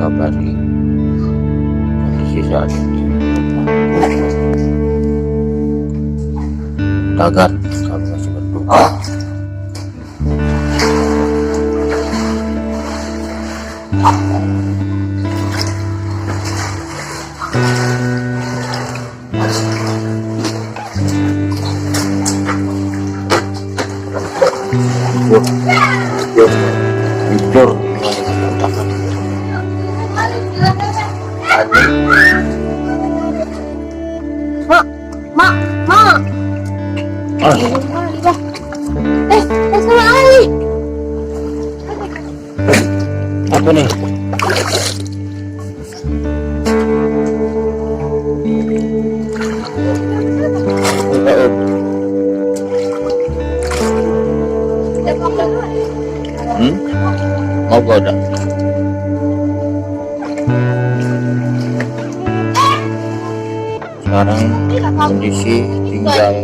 mengabari kondisi saat ini. Tagar kami masih berduka. Jujur Mak. Sama Ali. apa nih? Mau gak udah? Sekarang kondisi tinggal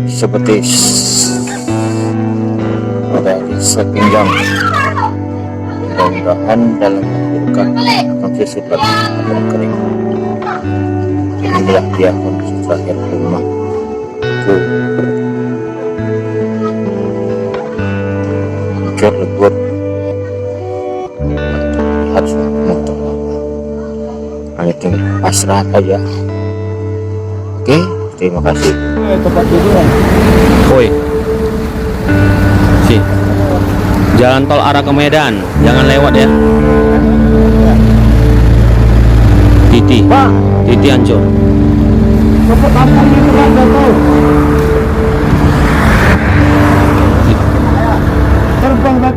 seperti dari sepinggang. Mudah-mudahan dalam waktu dekat akan sesudah akan kering. Inilah dia kondisi terakhir rumah. Hancur lebur. Harus motor. Hanya tinggal pasrah aja. Oke, terima kasih. Tempat tujuan. Woi, si jalan tol arah ke Medan, jangan lewat ya. Titi hancur. Tempat kampung itu kan jatuh.